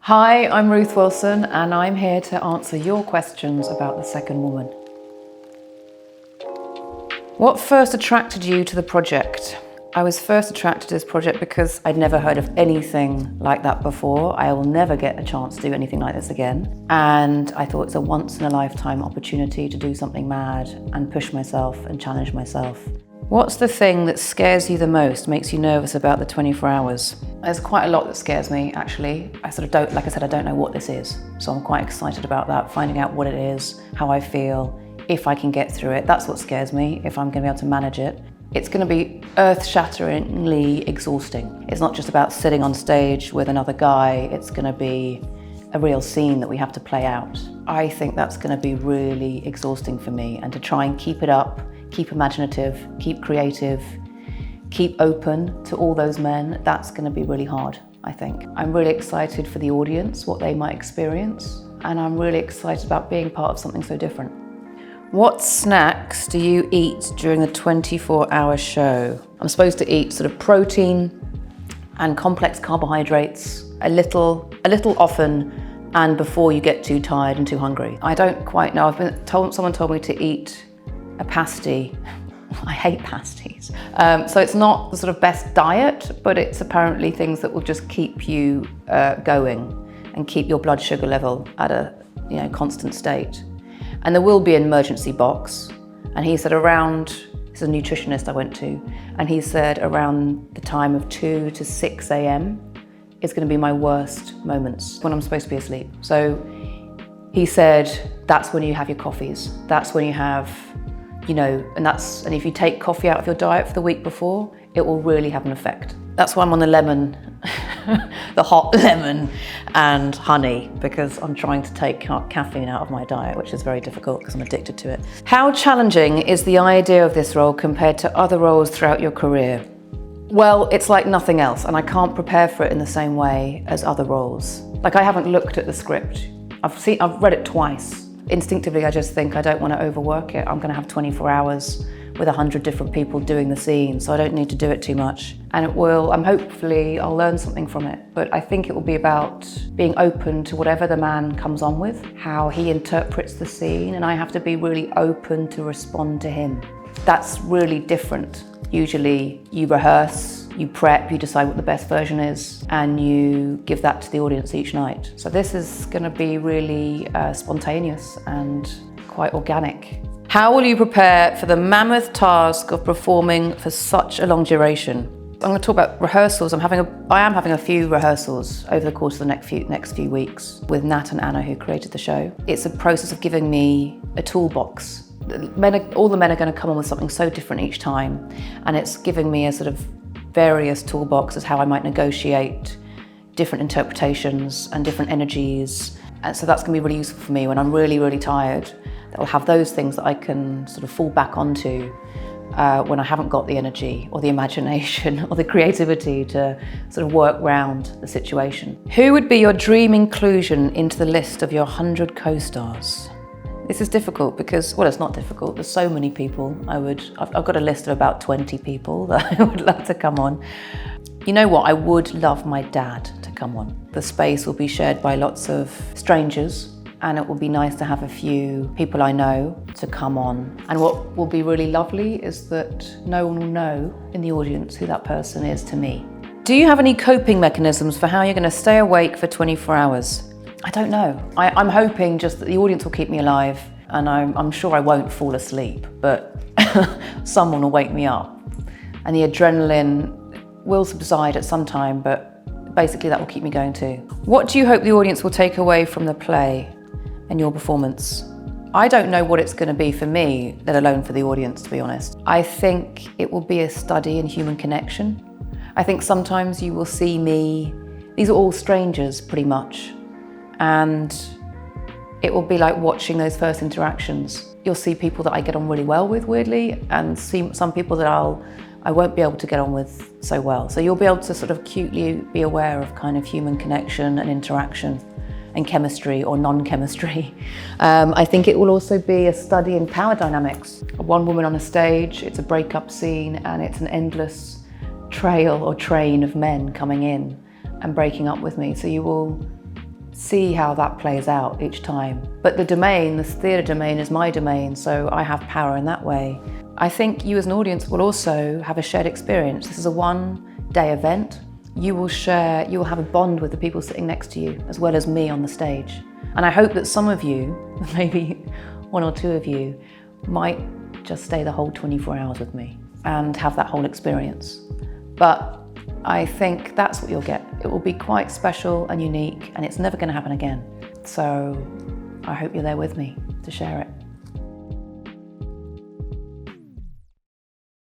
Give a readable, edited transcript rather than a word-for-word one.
Hi, I'm Ruth Wilson and I'm here to answer your questions about the second woman. What first attracted you to the project? I was first attracted to this project because I'd never heard of anything like that before. I will never get a chance to do anything like this again. And I thought it's a once in a lifetime opportunity to do something mad and push myself and challenge myself. What's the thing that scares you the most, makes you nervous about the 24 hours? There's quite a lot that scares me, actually. I don't know what this is. So I'm quite excited about that, finding out what it is, how I feel, if I can get through it. That's what scares me, if I'm gonna be able to manage it. It's gonna be earth-shatteringly exhausting. It's not just about sitting on stage with another guy, it's gonna be a real scene that we have to play out. I think that's gonna be really exhausting for me, and to try and keep it up, keep imaginative, keep creative, keep open to all those men, that's gonna be really hard, I think. I'm really excited for the audience, what they might experience, and I'm really excited about being part of something so different. What snacks do you eat during the 24-hour show? I'm supposed to eat sort of protein and complex carbohydrates, a little often, and before you get too tired and too hungry. I don't quite know, someone told me to eat a pasty. I hate pasties. So it's not the sort of best diet, but it's apparently things that will just keep you going and keep your blood sugar level at a constant state. And there will be an emergency box. And he said he's a nutritionist I went to, and he said around the time of 2 to 6 a.m. is gonna be my worst moments, when I'm supposed to be asleep. So he said, that's when you have your coffees. That's when you have, and if you take coffee out of your diet for the week before, it will really have an effect. That's why I'm on the lemon, the hot lemon and honey, because I'm trying to take caffeine out of my diet, which is very difficult because I'm addicted to it. How challenging is the idea of this role compared to other roles throughout your career? Well, it's like nothing else, and I can't prepare for it in the same way as other roles. Like, I haven't looked at the script. I've read it twice. Instinctively, I just think I don't want to overwork it. I'm going to have 24 hours with 100 different people doing the scene, so I don't need to do it too much. And hopefully I'll learn something from it. But I think it will be about being open to whatever the man comes on with, how he interprets the scene, and I have to be really open to respond to him. That's really different. Usually you rehearse, you prep, you decide what the best version is, and you give that to the audience each night. So this is going to be really spontaneous and quite organic. How will you prepare for the mammoth task of performing for such a long duration? I'm going to talk about rehearsals. I am having a few rehearsals over the course of the next few weeks with Nat and Anna, who created the show. It's a process of giving me a toolbox. All the men are going to come on with something so different each time, and it's giving me a sort of various toolboxes how I might negotiate different interpretations and different energies. And so that's going to be really useful for me when I'm really, really tired. That will have those things that I can sort of fall back onto when I haven't got the energy or the imagination or the creativity to sort of work around the situation. Who would be your dream inclusion into the list of your 100 co-stars? This is difficult because, well, it's not difficult. There's so many people. I've got a list of about 20 people that I would love to come on. You know what? I would love my dad to come on. The space will be shared by lots of strangers, and it will be nice to have a few people I know to come on. And what will be really lovely is that no one will know in the audience who that person is to me. Do you have any coping mechanisms for how you're going to stay awake for 24 hours? I don't know. I'm hoping just that the audience will keep me alive, and I'm sure I won't fall asleep, but someone will wake me up. And the adrenaline will subside at some time, but basically that will keep me going too. What do you hope the audience will take away from the play and your performance? I don't know what it's going to be for me, let alone for the audience, to be honest. I think it will be a study in human connection. I think sometimes you will see me, these are all strangers pretty much, and it will be like watching those first interactions. You'll see people that I get on really well with, weirdly, and see some people that I won't be able to get on with so well. So you'll be able to sort of acutely be aware of kind of human connection and interaction and chemistry or non-chemistry. I think it will also be a study in power dynamics. One woman on a stage, it's a breakup scene, and it's an endless trail or train of men coming in and breaking up with me. So you will see how that plays out each time. But the domain, the theatre domain, is my domain, so I have power in that way. I think you as an audience will also have a shared experience. This is a one-day event. You will have a bond with the people sitting next to you, as well as me on the stage. And I hope that some of you, maybe one or two of you, might just stay the whole 24 hours with me and have that whole experience. But I think that's what you'll get. It will be quite special and unique, and it's never going to happen again. So I hope you're there with me to share it.